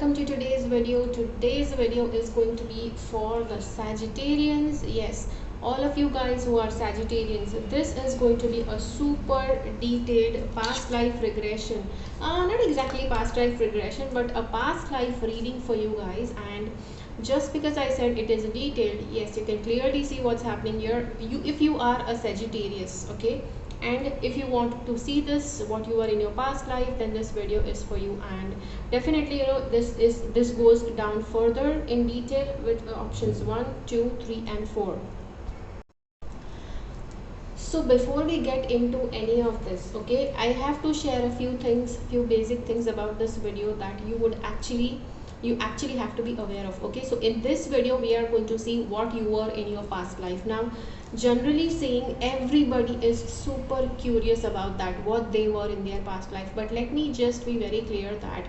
welcome to today's video. Today's video is going to be for the Sagittarians. Yes, all of you guys who are Sagittarians, this is going to be a super detailed past life regression. Not exactly past life regression, but a past life reading for you guys. And just because I said it is detailed, yes, you can clearly see what's happening here. If you are a Sagittarius, okay, and if you want to see this what you are in your past life, then this video is for you. And definitely, this goes down further in detail with options 1, 2, 3 and 4. So before we get into any of this, okay, I have to share a few basic things about this video that you actually have to be aware of. Okay, so in this video we are going to see what you were in your past life. Now, generally saying, everybody is super curious about that, what they were in their past life. But let me just be very clear that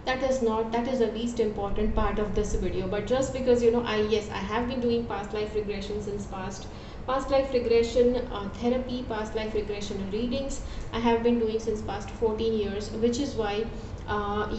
that is the least important part of this video. But just because I have been doing past life regression since past life regression therapy, past life regression readings, I have been doing since past 14 years, which is why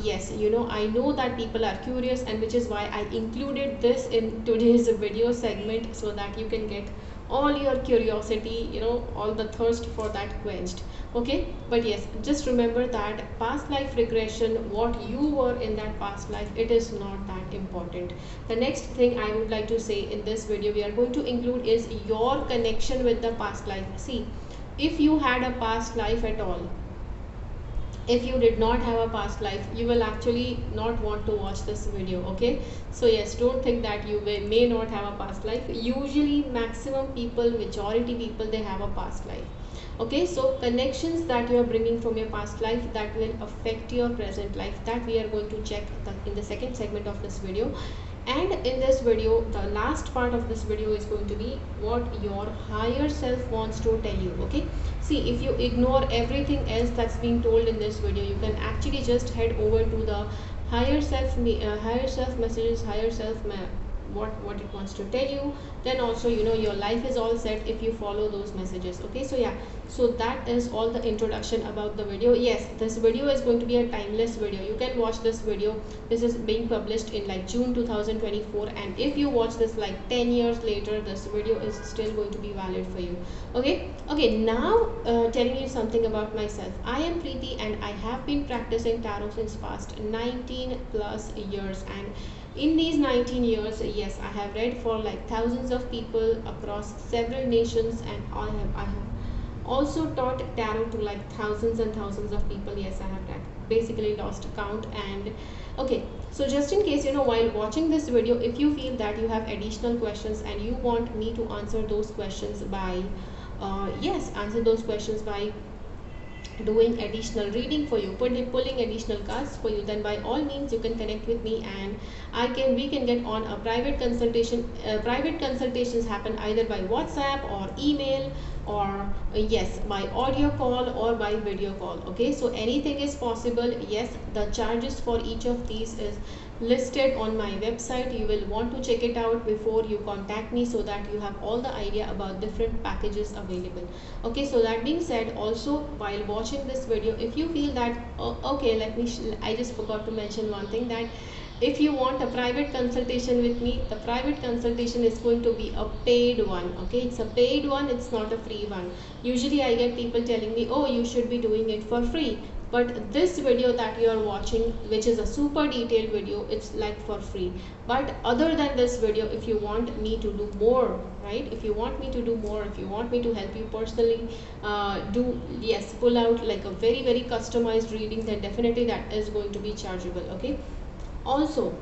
yes, I know that people are curious, and which is why I included this in today's video segment, so that you can get all your curiosity, all the thirst for that quenched. Okay, but yes, just remember that past life regression, what you were in that past life, it is not that important. The next thing I would like to say in this video we are going to include is your connection with the past life. See, if you had a past life at all, if you did not have a past life, you will actually not want to watch this video. Okay, so yes, don't think that you may not have a past life. Usually majority people, they have a past life. Okay, so connections that you are bringing from your past life, that will affect your present life, that we are going to check in the second segment of this video. And in this video, the last part of this video is going to be what your higher self wants to tell you. Okay, see, if you ignore everything else that's being told in this video, you can actually just head over to the higher self messages, what it wants to tell you. Then also, your life is all set if you follow those messages. Okay, so yeah, so that is all the introduction about the video. Yes, this video is going to be a timeless video. You can watch this video. This is being published in like June 2024, and if you watch this like 10 years later, this video is still going to be valid for you. Okay, now telling you something about myself. I am Preeti, and I have been practicing tarot since past 19 plus years. And in these 19 years, yes, I have read for like thousands of people across several nations, and I have also taught tarot to like thousands and thousands of people. Yes, I have basically lost count. And okay, so just in case, while watching this video, if you feel that you have additional questions and you want me to answer those questions by doing additional reading for you, pulling additional cards for you, then by all means you can connect with me, and we can get on a private consultation. Private consultations happen either by WhatsApp or email, or yes, by audio call or by video call. Okay, so anything is possible. Yes, the charges for each of these is listed on my website. You will want to check it out before you contact me, so that you have all the idea about different packages available. Okay, so that being said, also while watching this video, if you feel that I just forgot to mention one thing, that if you want a private consultation with me, the private consultation is going to be a paid one. Okay, it's a paid one, it's not a free one. Usually I get people telling me, oh, you should be doing it for free. But this video that you are watching, which is a super detailed video, it's like for free. But other than this video, if you want me to do more, right, if you want me to help you personally pull out like a very, very customized reading, then definitely that is going to be chargeable. Okay, also,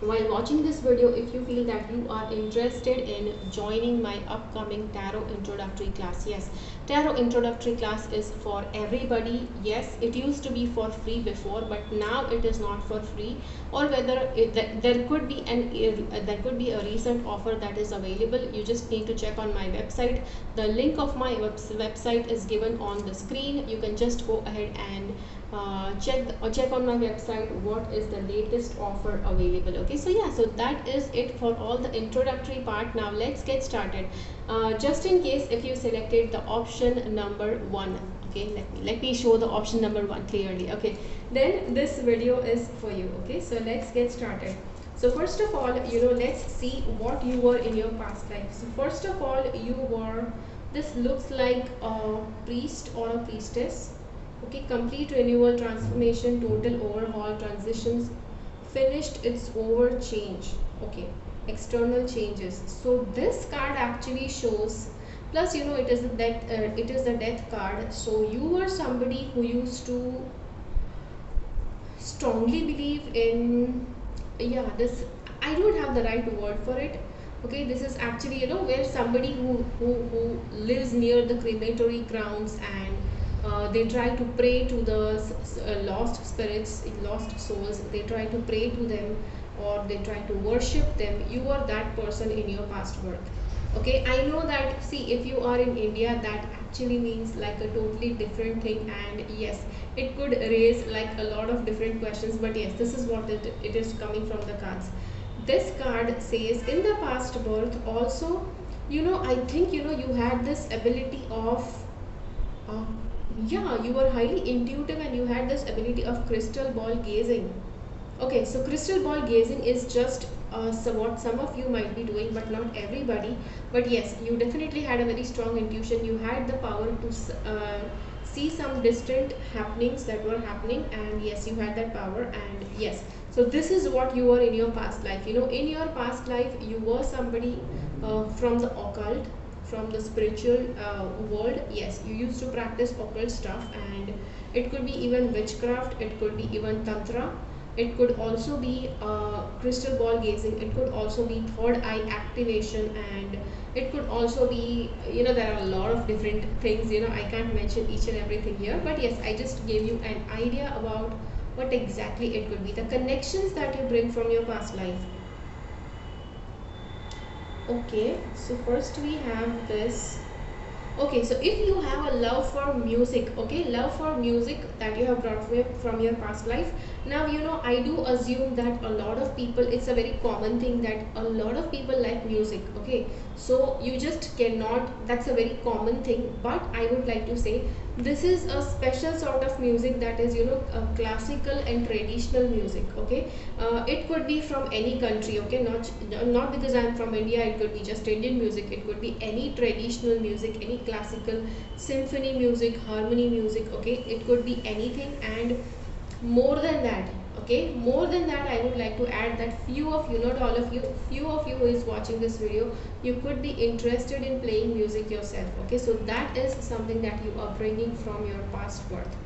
while watching this video, if you feel that you are interested in joining my upcoming tarot introductory class, yes, tarot introductory class is for everybody. Yes, it used to be for free before, but now it is not for free, or whether there could be a recent offer that is available. You just need to check on my website. The link of my website is given on the screen. You can just go ahead and check on my website what is the latest offer available. Okay, so yeah, so that is it for all the introductory part. Now let's get started. Just in case if you selected the option number 1, Okay, let me show the option number 1 clearly. Okay, then this video is for you. Okay, so let's get started. So first of all, let's see what you were in your past life. So first of all, you were, this looks like a priest or a priestess. Okay, complete renewal, transformation, total overhaul, transitions, finished, it's over, change. Okay, external changes. So this card actually shows, plus it is the death, it is the death card. So you were somebody who used to strongly believe in, yeah, this, I don't have the right word for it. Okay, this is actually where somebody who lives near the crematory grounds, and they try to pray to the lost spirits, lost souls. They try to pray to them, or they try to worship them. You are that person in your past birth. Okay, I know that, see, if you are in India, that actually means like a totally different thing, and yes, it could raise like a lot of different questions, but yes, this is what it is coming from the cards. This card says in the past birth also, I think you had this ability of uh, yeah, you were highly intuitive, and you had this ability of crystal ball gazing. Okay, so crystal ball gazing is just so what some of you might be doing, but not everybody. But yes, you definitely had a very strong intuition. You had the power to see some distant happenings that were happening, and yes, you had that power. And yes, so this is what you were in your past life. In your past life, you were somebody from the occult, from the spiritual world. Yes, you used to practice occult stuff, and it could be even witchcraft, it could be even tantra, it could also be crystal ball gazing, it could also be third eye activation, and it could also be, there are a lot of different things. I can't mention each and everything here, but yes, I just gave you an idea about what exactly it could be, the connections that you bring from your past life. Okay, so first we have this. Okay, so if you have a love for music, okay, love for music that you have brought from your past life. Now, I do assume that a lot of people, it's a very common thing that a lot of people like music. Okay, so you just cannot, that's a very common thing, but I would like to say this is a special sort of music that is, classical and traditional music. Okay, it could be from any country. Okay, not because I'm from India, it could be just Indian music, it could be any traditional music, any classical, symphony music, harmony music. Okay, it could be anything. And more than that, okay, more than that, I would like to add that few of you, not all of you, few of you who is watching this video, you could be interested in playing music yourself. Okay, so that is something that you are bringing from your past birth.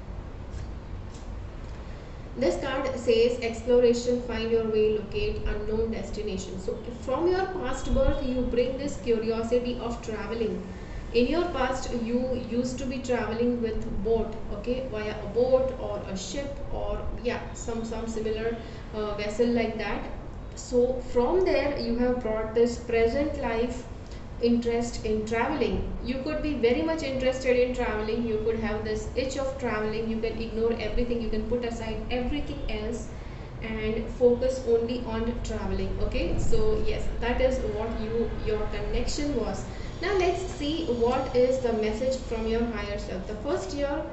This card says exploration, find your way, locate unknown destination. So from your past birth, you bring this curiosity of traveling. In your past, you used to be traveling with boat, okay, via a boat or a ship, or yeah, some similar vessel like that. So from there, you have brought this present life interest in traveling. You could be very much interested in traveling, you could have this itch of traveling, you can ignore everything, you can put aside everything else and focus only on traveling. Okay, so yes, that is what your connection was. Now let's see what is the message from your higher self. The first, your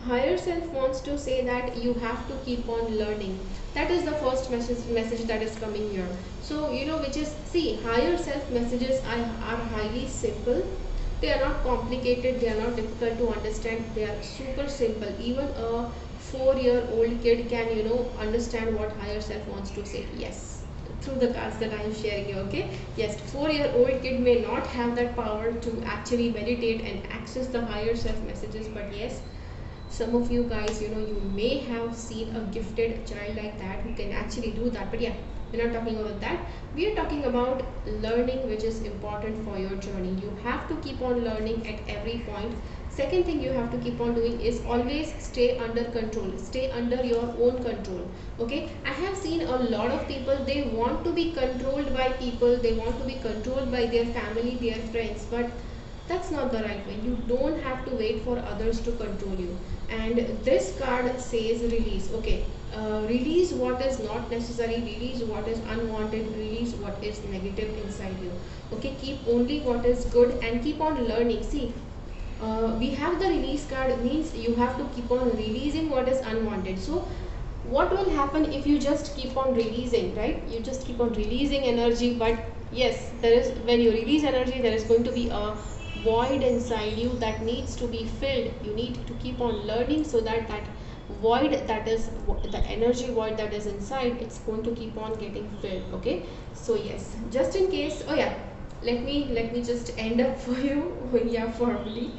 higher self wants to say that you have to keep on learning. That is the first message that is coming here. So which is, see, higher self messages are highly simple. They are not complicated, they are not difficult to understand, they are super simple. Even a 4-year-old kid can understand what higher self wants to say. Yes, through the cards that I am sharing you. Okay, yes, 4-year-old kid may not have that power to actually meditate and access the higher self messages, but yes, some of you guys, you may have seen a gifted child like that who can actually do that. But yeah, we're not talking about that. We are talking about learning, which is important for your journey. You have to keep on learning at every point. Second thing you have to keep on doing is always stay under control, stay under your own control. Okay, I have seen a lot of people, they want to be controlled by people, they want to be controlled by their family, their friends, but that's not the right way. You don't have to wait for others to control you. And this card says release. Okay, release what is not necessary, release what is unwanted, release what is negative inside you. Okay, keep only what is good and keep on learning. See, We have the release card, means you have to keep on releasing what is unwanted. So what will happen if you just keep on releasing, right? You just keep on releasing energy, but yes, there is, when you release energy, there is going to be a void inside you that needs to be filled. You need to keep on learning so that that void, that is the energy void that is inside, it's going to keep on getting filled. Okay, so yes, just in case, oh yeah, let me just end up for you. Yeah, formally,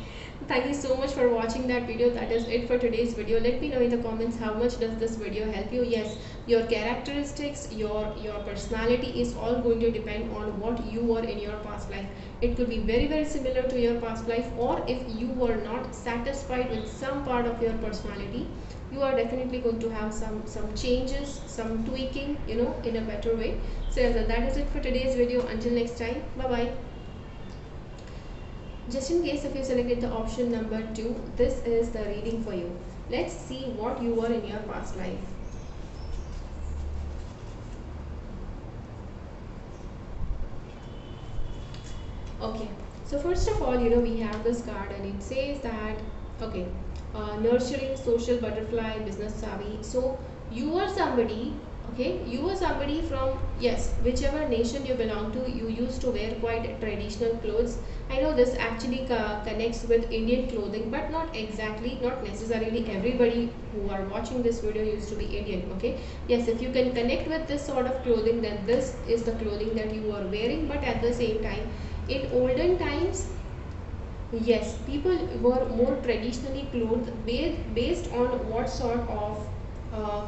thank you so much for watching that video. That is it for today's video. Let me know in the comments how much does this video help you. Yes, your characteristics, your personality is all going to depend on what you were in your past life. It could be very very similar to your past life, or if you were not satisfied with some part of your personality, you are definitely going to have some changes, some tweaking, in a better way. So yes, that is it for today's video. Until next time, bye bye. Just in case if you selected the option number 2, this is the reading for you. Let's see what you were in your past life. Okay, so first of all, we have this card and it says that, okay, nurturing, social butterfly, business savvy. So you are somebody, okay, you are somebody from, yes, whichever nation you belong to, you used to wear quite traditional clothes. I know this actually connects with Indian clothing, but not exactly, not necessarily everybody who are watching this video used to be Indian. Okay, yes, if you can connect with this sort of clothing, then this is the clothing that you are wearing. But at the same time, in olden times, yes, people were more traditionally clothed based on what sort of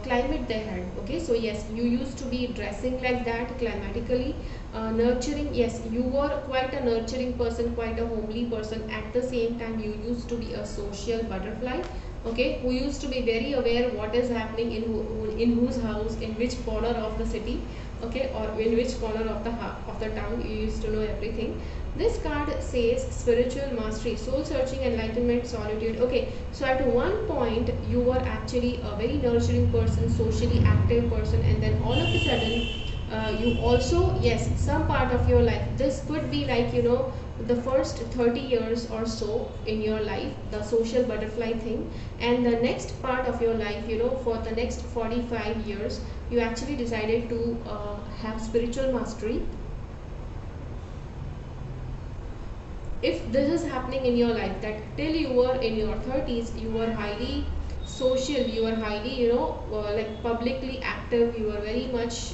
climate they had. Okay, so yes, you used to be dressing like that climatically. Nurturing, yes, you were quite a nurturing person, quite a homely person. At the same time, you used to be a social butterfly, okay, who used to be very aware what is happening in whose house, in which corner of the city, okay, or in which corner of the town. You used to know everything. This card says spiritual mastery, soul searching, enlightenment, solitude. Okay, so at one point you were actually a very nurturing person, socially active person, and then all of a sudden you also, yes, some part of your life, this could be like, the first 30 years or so in your life, the social butterfly thing, and the next part of your life, for the next 45 years, you actually decided to have spiritual mastery. If this is happening in your life, that till you were in your 30s, you were highly social, you were highly, like publicly active, you were very much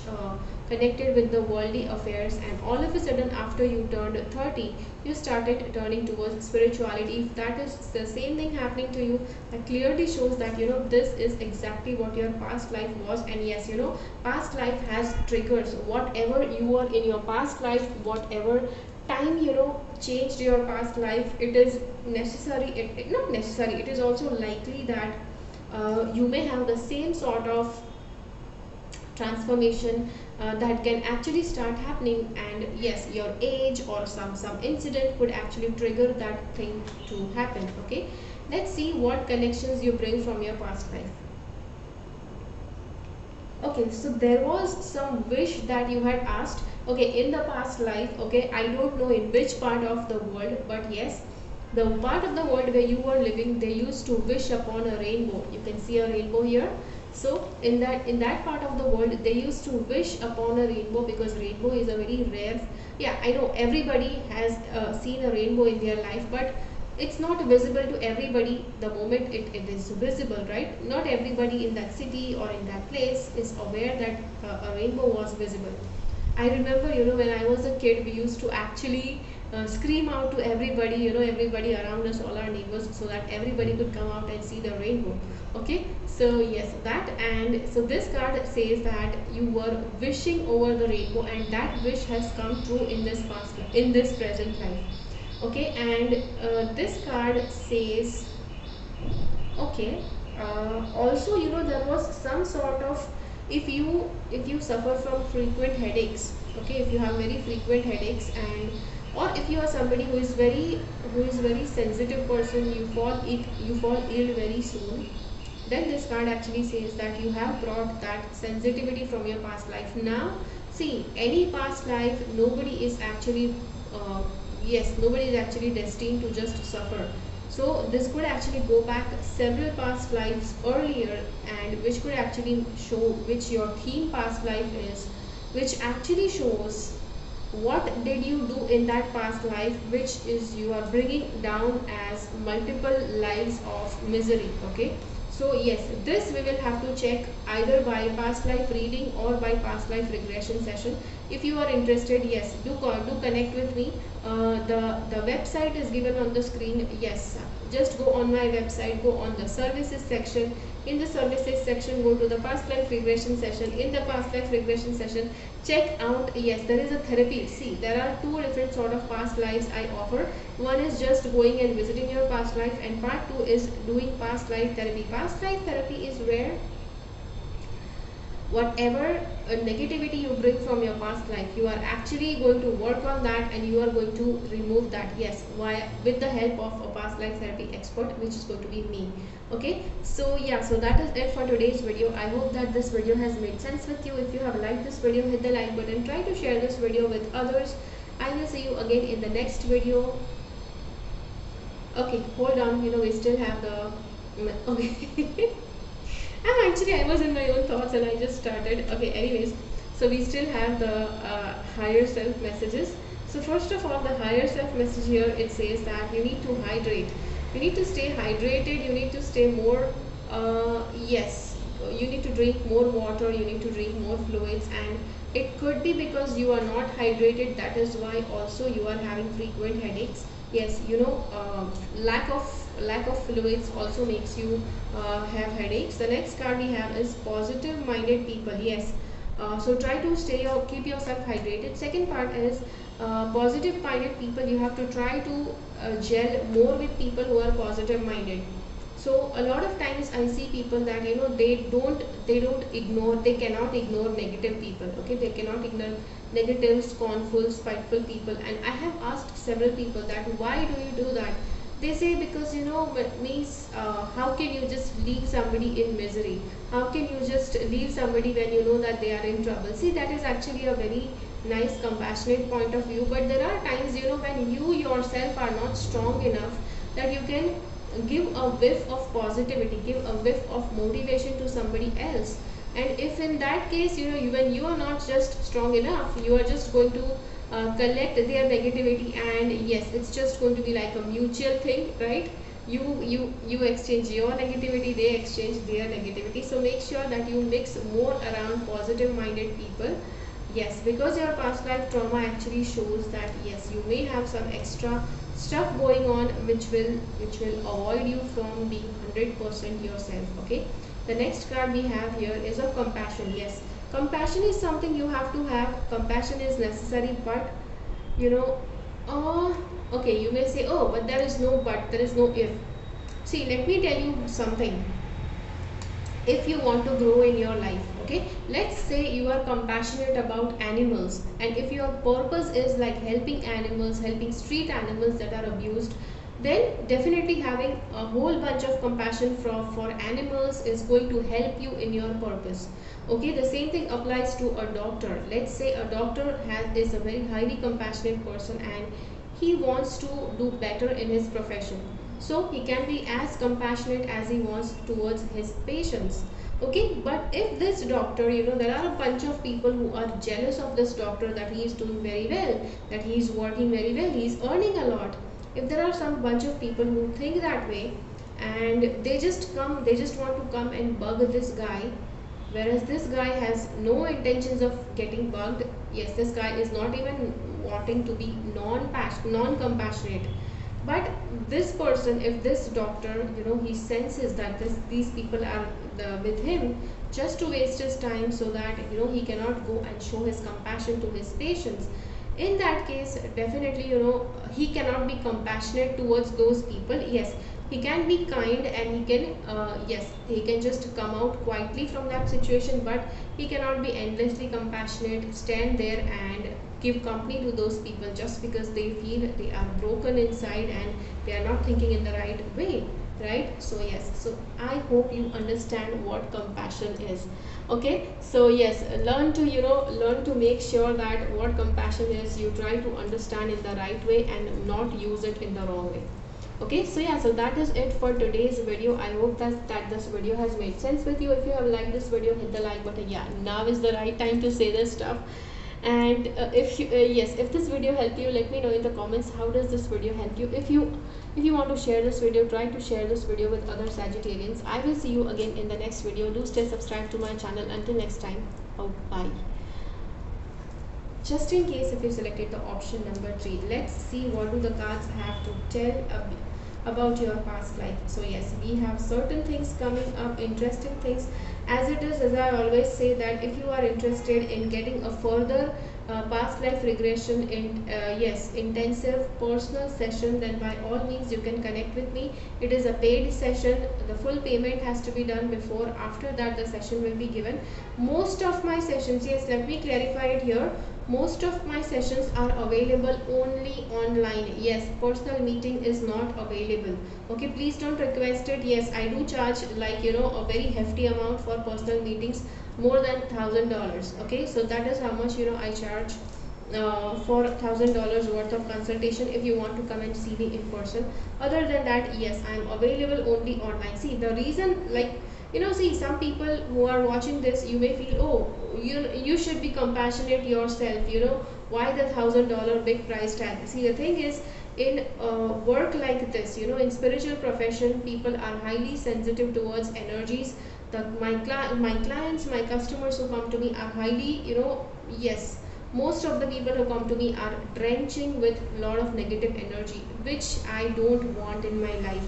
connected with the worldly affairs, and all of a sudden after you turned 30, you started turning towards spirituality. If that is the same thing happening to you, that clearly shows that, this is exactly what your past life was. And yes, past life has triggers. Whatever you were in your past life, whatever time, changed your past life, it is necessary, not necessary, it is also likely that you may have the same sort of transformation that can actually start happening. And yes, your age or some incident could actually trigger that thing to happen. Okay, let's see what connections you bring from your past life. Okay, so there was some wish that you had asked, okay, in the past life. Okay, I don't know in which part of the world, but yes, the part of the world where you were living, they used to wish upon a rainbow. You can see a rainbow here. So in that part of the world, they used to wish upon a rainbow, because rainbow is a very rare, yeah, I know everybody has seen a rainbow in their life, but it's not visible to everybody the moment it is visible, right? Not everybody in that city or in that place is aware that a rainbow was visible. I remember, when I was a kid, we used to actually scream out to everybody, everybody around us, all our neighbors, so that everybody could come out and see the rainbow. Okay, so yes, that, and so this card says that you were wishing over the rainbow, and that wish has come true in this past life, in this present life. Okay, and this card says, okay, also, there was some sort of, if you suffer from frequent headaches, okay, if you have very frequent headaches, and or if you are somebody who is very sensitive person, you fall ill very soon, then this card actually says that you have brought that sensitivity from your past life. Now see, any past life, nobody is actually yes, nobody is actually destined to just suffer. So this could actually go back several past lives earlier, and which could actually show which your theme past life is, which actually shows what did you do in that past life, which is you are bringing down as multiple lives of misery. Okay, so yes, this we will have to check either by past life reading or by past life regression session. If you are interested, yes, do connect with me. The website is given on the screen. Yes, just go on my website, go on the services section. In the services section, go to the past life regression session. In the past life regression session, check out, yes, there is a therapy. See, there are two different sort of past lives I offer. One is just going and visiting your past life, and part 2 is doing past life therapy. Past life therapy is where whatever negativity you bring from your past life, you are actually going to work on that and you are going to remove that. Yes, why? With the help of a past life therapy expert, which is going to be me. Okay, so yeah, so that is it for today's video. I hope that this video has made sense with you. If you have liked this video, hit the like button, try to share this video with others. I will see you again in the next video. Okay, hold on, we still have the okay. I was in my own thoughts and I just started. Okay, anyways, so we still have the higher self messages. So first of all, the higher self message here, it says that you need to hydrate. You need to stay hydrated. You need to stay more. Yes, you need to drink more water. You need to drink more fluids, and it could be because you are not hydrated. That is why also you are having frequent headaches. Yes, lack of fluids also makes you have headaches. The next card we have is positive minded people. Yes, so try to keep yourself hydrated. Second part is positive minded people. You have to try to gel more with people who are positive minded. So a lot of times I see people that they cannot ignore negative people. Okay, they cannot ignore negative, scornful, spiteful people. And I have asked several people that why do you do that? They say because it means how can you just leave somebody in misery? How can you just leave somebody when you know that they are in trouble? See, that is actually a very nice compassionate point of view, but there are times when you yourself are not strong enough that you can give a whiff of positivity, give a whiff of motivation to somebody else. And if in that case when you are not just strong enough, you are just going to collect their negativity, and yes, it's just going to be like a mutual thing, right? You exchange your negativity, they exchange their negativity. So make sure that you mix more around positive minded people. Yes, because your past life trauma actually shows that yes, you may have some extra stuff going on which will avoid you from being 100% yourself. Okay, the next card we have here is of compassion. Yes, compassion is something you have to have. Compassion is necessary, but okay, you may say, oh, but there is no but, there is no if. See, let me tell you something. If you want to grow in your life, okay, let's say you are compassionate about animals, and if your purpose is like helping animals, helping street animals that are abused, then definitely having a whole bunch of compassion for animals is going to help you in your purpose. Okay, the same thing applies to a doctor. Let's say a doctor is a very highly compassionate person and he wants to do better in his profession, so he can be as compassionate as he wants towards his patients. Okay, but if this doctor, there are a bunch of people who are jealous of this doctor, that he is doing very well, that he is working very well, he is earning a lot. If there are some bunch of people who think that way, and they just want to come and bug this guy, whereas this guy has no intentions of getting bugged. Yes, this guy is not even wanting to be non-compassionate. But this person, if this doctor, he senses that these people are with him just to waste his time, so that he cannot go and show his compassion to his patients, in that case definitely he cannot be compassionate towards those people. Yes, he can be kind, and he can yes, he can just come out quietly from that situation, but he cannot be endlessly compassionate, stand there and give company to those people just because they feel they are broken inside and they are not thinking in the right way, right? So yes, so I hope you understand what compassion is. Okay, so yes, learn to make sure that what compassion is, you try to understand in the right way and not use it in the wrong way. Okay, so yeah, so that is it for today's video. I hope that this video has made sense with you. If you have liked this video, hit the like button. Yeah, now is the right time to say this stuff. And if you yes, if this video helped you, let me know in the comments how does this video help you. If you want to share this video, try to share this video with other Sagittarians. I will see you again in the next video. Do stay subscribed to my channel. Until next time, oh bye. Just in case if you selected the option number 3, let's see what do the cards have to tell about your past life. So yes, we have certain things coming up, interesting things. As it is, as I always say, that if you are interested in getting a further past life regression in yes, intensive personal session, then by all means you can connect with me. It is a paid session. The full payment has to be done before. After that the session will be given. Most of my sessions, yes, let me clarify it here, most of my sessions are available only online. Yes, personal meeting is not available. Okay, please don't request it. Yes, I do charge, like, you know, a very hefty amount for personal meetings, more than $1,000. Okay, so that is how much, you know, I charge for $1,000 worth of consultation if you want to come and see me in person. Other than that, yes, I am available only online. See, the reason, like, you know, see, some people who are watching this, you may feel, oh, you should be compassionate yourself, you know, why the $1,000 big price tag. See, the thing is, in work like this, you know, in spiritual profession, people are highly sensitive towards energies. My clients, my customers who come to me are highly, you know, yes, most of the people who come to me are drenching with a lot of negative energy, which I don't want in my life.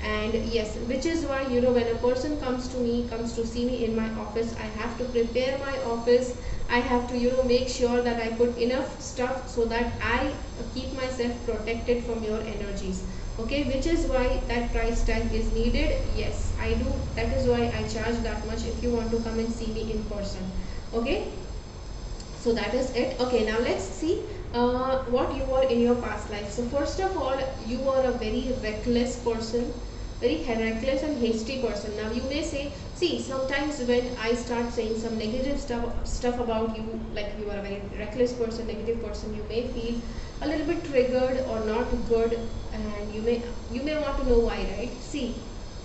And yes, which is why, you know, when a person comes to see me in my office, I have to prepare my office. I have to, you know, make sure that I put enough stuff so that I keep myself protected from your energies. Okay, which is why that price tag is needed. Yes, I do. That is why I charge that much if you want to come and see me in person. Okay, so that is it. Okay, now let's see what you were in your past life. So first of all, you were a very reckless person, very reckless and hasty person. Now you may say, see, sometimes when I start saying some negative stuff about you, like you are a very reckless person, negative person, you may feel a little bit triggered or not good, and you may want to know why, right? See,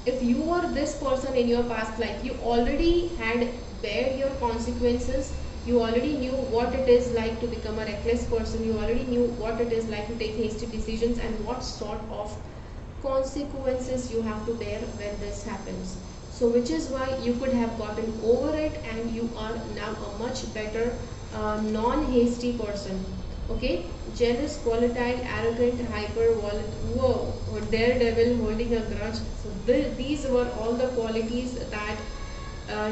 if you were this person in your past life, you already had bared your consequences. You already knew what it is like to become a reckless person. You already knew what it is like to take hasty decisions and what sort of consequences you have to bear when this happens. So which is why you could have gotten over it, and you are now a much better non-hasty person. Okay, jealous, volatile, arrogant, hyper, whoa, or daredevil, holding a grudge. So these were all the qualities that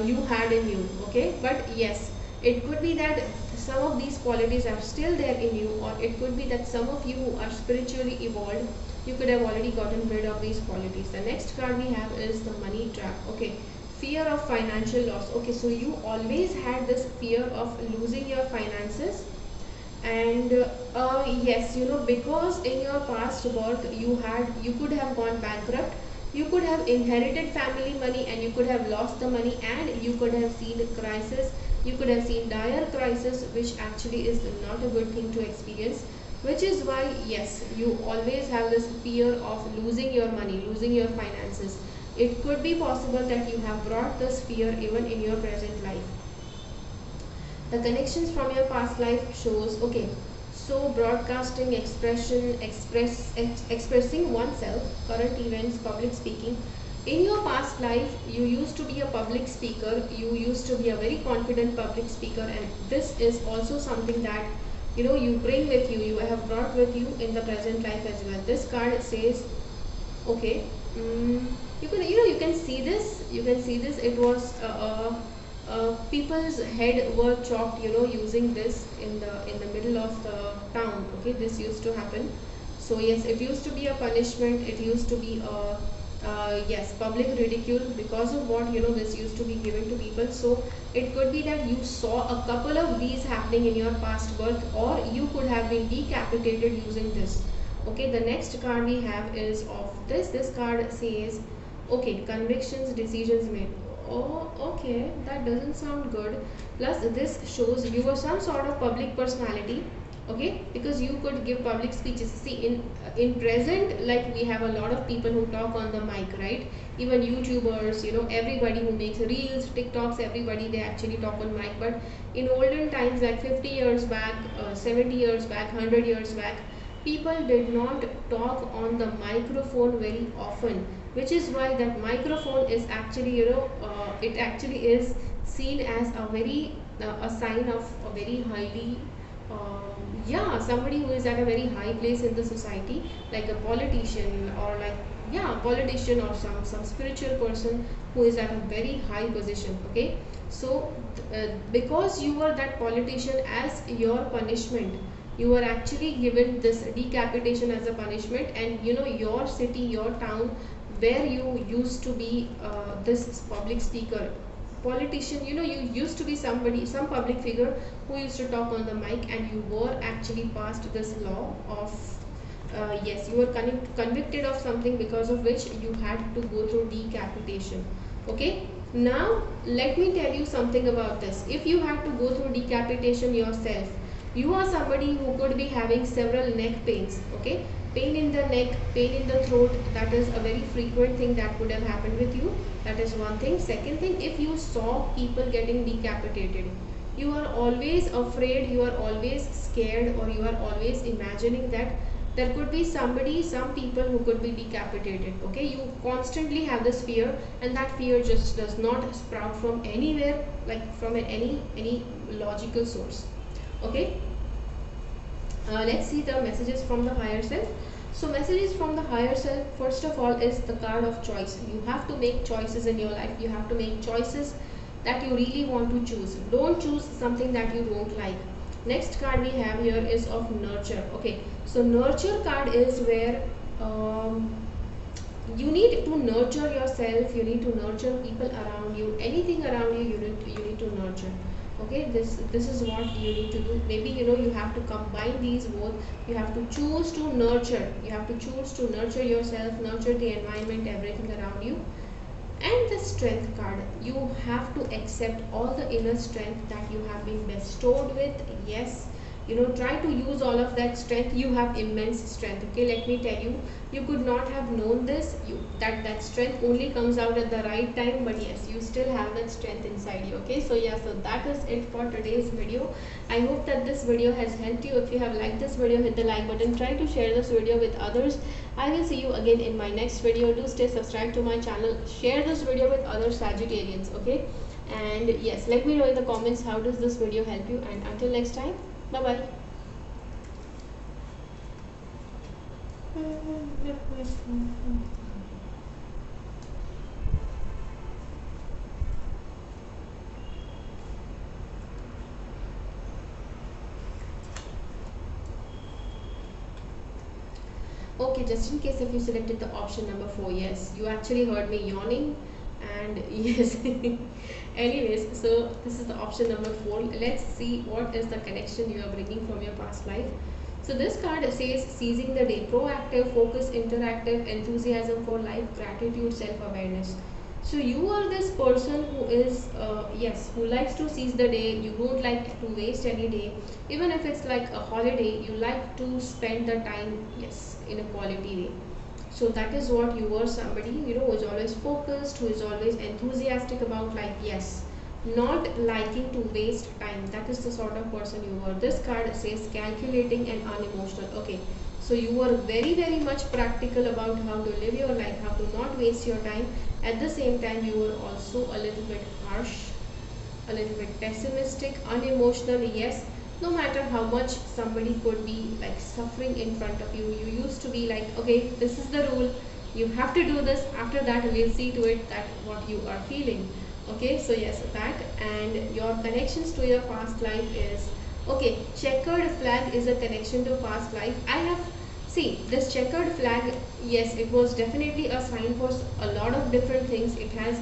you had in you. Okay, but yes, it could be that some of these qualities are still there in you, or it could be that some of you who are spiritually evolved, you could have already gotten rid of these qualities. The next card we have is the money trap. Okay, fear of financial loss. Okay, so you always had this fear of losing your finances. And yes, you know, because in your past birth you could have gone bankrupt, you could have inherited family money, and you could have lost the money, and you could have seen crisis, you could have seen dire crisis, which actually is not a good thing to experience. Which is why, yes, you always have this fear of losing your money, losing your finances. It could be possible that you have brought this fear even in your present life. The connections from your past life shows, okay, so broadcasting, expressing oneself, current events, public speaking. In your past life, you used to be a public speaker, you used to be a very confident public speaker, and this is also something that, you know, you bring with you, you have brought with you in the present life as well. This card says, okay, you can, you know, you can see this, it was people's head were chopped, you know, using this in the middle of the town. Okay, this used to happen. So yes, it used to be a punishment, it used to be a yes, public ridicule because of what, you know, this used to be given to people. So it could be that you saw a couple of these happening in your past birth, or you could have been decapitated using this. Okay, the next card we have is of this card says, okay, convictions, decisions made. Oh, okay, that doesn't sound good. Plus this shows you were some sort of public personality, okay, because you could give public speeches. See, in present, like, we have a lot of people who talk on the mic, right? Even YouTubers, everybody who makes reels, TikToks, everybody, they actually talk on mic. But in olden times, like 50 years back, 70 years back, 100 years back, people did not talk on the microphone very often, which is why that microphone is actually, it actually is seen as a very a sign of a very highly, yeah, somebody who is at a very high place in the society, like a politician, or like, yeah, politician, or some spiritual person who is at a very high position. Okay, so because you were that politician, as your punishment, you were actually given this decapitation as a punishment. And your city, your town, where you used to be this public speaker, politician, you used to be somebody, some public figure who used to talk on the mic, and you were actually passed this law of, yes, you were convicted of something, because of which you had to go through decapitation. Okay, now let me tell you something about this. If you had to go through decapitation yourself, you are somebody who could be having several neck pains. Okay, pain in the neck, pain in the throat, that is a very frequent thing that could have happened with you. That is one thing. Second thing, if you saw people getting decapitated, you are always afraid, you are always scared, or you are always imagining that there could be somebody, some people who could be decapitated. Okay, you constantly have this fear, and that fear just does not sprout from anywhere, like from any logical source. Okay, let's see the messages from the higher self. So messages from the higher self, first of all, is the card of choice. You have to make choices in your life. You have to make choices that you really want to choose. Don't choose something that you don't like. Next card we have here is of nurture. Okay, so nurture card is where you need to nurture yourself, you need to nurture people around you, anything around you, you need to nurture. Okay, this is what you need to do. Maybe you have to combine these both. You have to choose to nurture, you have to choose to nurture yourself, nurture the environment, everything around you. And the strength card, you have to accept all the inner strength that you have been bestowed with. Yes, try to use all of that strength. You have immense strength. Okay, let me tell you, you could not have known this, that strength only comes out at the right time. But yes, you still have that strength inside you. Okay, so yeah, so that is it for today's video. I hope that this video has helped you. If you have liked this video, hit the like button, try to share this video with others. I will see you again in my next video. Do stay subscribed to my channel, share this video with other Sagittarians. Okay, and yes, let me know in the comments how does this video help you. And until next time, bye bye. Okay, just in case if you selected the option number 4, yes, you actually heard me yawning, and yes. Anyways, so this is the option number 4. Let's see what is the connection you are bringing from your past life. So this card says seizing the day, proactive, focus, interactive, enthusiasm for life, gratitude, self-awareness. So you are this person who is, yes, who likes to seize the day. You don't like to waste any day. Even if it's like a holiday, you like to spend the time, yes, in a quality way. So that is what you were, somebody, who is always focused, who is always enthusiastic about life. Yes, not liking to waste time. That is the sort of person you were. This card says calculating and unemotional. Okay, so you were very much practical about how to live your life, how to not waste your time. At the same time, you were also a little bit harsh, a little bit pessimistic, unemotional. Yes, no matter how much somebody could be like suffering in front of you, you used to be like, okay, this is the rule, you have to do this. After that, we'll see to it that what you are feeling. Okay, so yes, that. And your connections to your past life is, okay, checkered flag is a connection to past life. I have, see, this checkered flag, yes, it was definitely a sign for a lot of different things. It has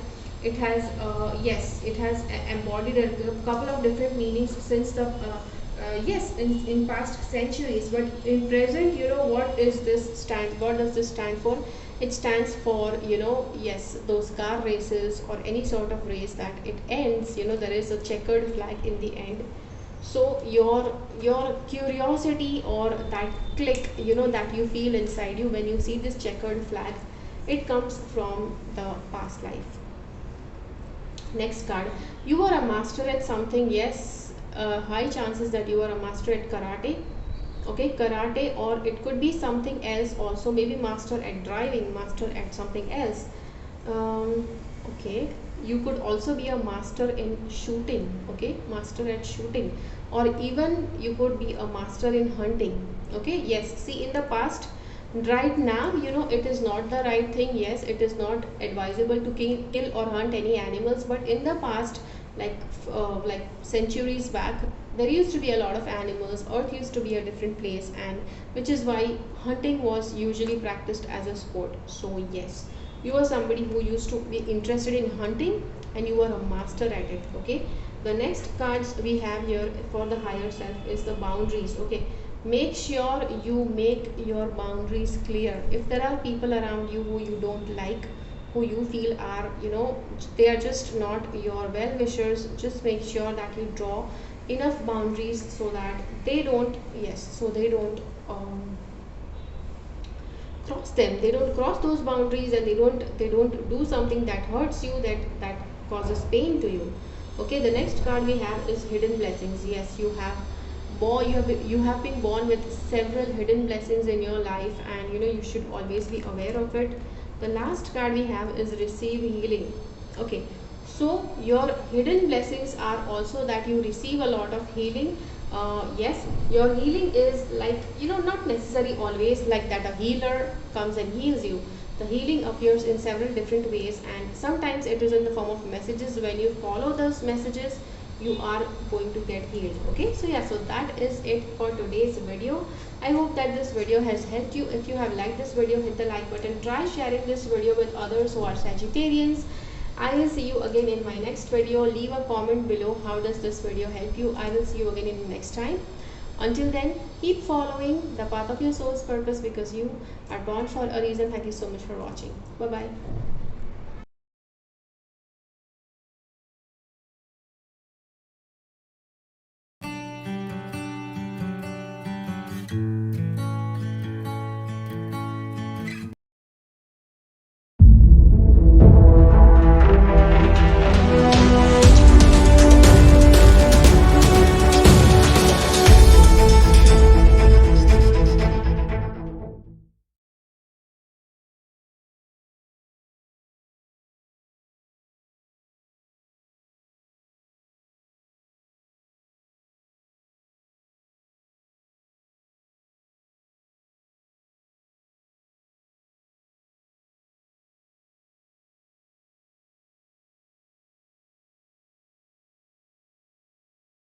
yes, it has embodied a couple of different meanings since the yes, in past centuries. But in present, what is this stand, what does this stand for? It stands for, yes, those car races or any sort of race that it ends, there is a checkered flag in the end. So your curiosity or that click, that you feel inside you when you see this checkered flag, it comes from the past life. Next card, you are a master at something. Yes, high chances that you are a master at karate. Okay, karate, or it could be something else also, maybe master at driving, master at something else. um, okay, you could also be a master in shooting. Okay, master at shooting, or even you could be a master in hunting. Okay, yes, see, in the past, right now, it is not the right thing. Yes, it is not advisable to kill or hunt any animals, but in the past, like like centuries back, there used to be a lot of animals. Earth used to be a different place, and which is why hunting was usually practiced as a sport. So yes, you are somebody who used to be interested in hunting, and you are a master at it. Okay, the next cards we have here for the higher self is the boundaries. Okay, make sure you make your boundaries clear. If there are people around you who you don't like, who you feel are, they are just not your well wishers, just make sure that you draw enough boundaries so that they don't, yes, so they don't cross them, they don't cross those boundaries, and they don't do something that hurts you, that causes pain to you. Okay, the next card we have is hidden blessings. Yes, you have been born with several hidden blessings in your life, and you should always be aware of it. The last card we have is receive healing. Okay, so your hidden blessings are also that you receive a lot of healing. Yes, your healing is like, not necessary always like that a healer comes and heals you. The healing appears in several different ways, and sometimes it is in the form of messages. When you follow those messages, you are going to get healed. Okay, so yeah, so that is it for today's video. I hope that this video has helped you. If you have liked this video, hit the like button. Try sharing this video with others who are Sagittarians. I will see you again in my next video. Leave a comment below how does this video help you. I will see you again in the next time. Until then, keep following the path of your soul's purpose, because you are born for a reason. Thank you so much for watching. Bye bye.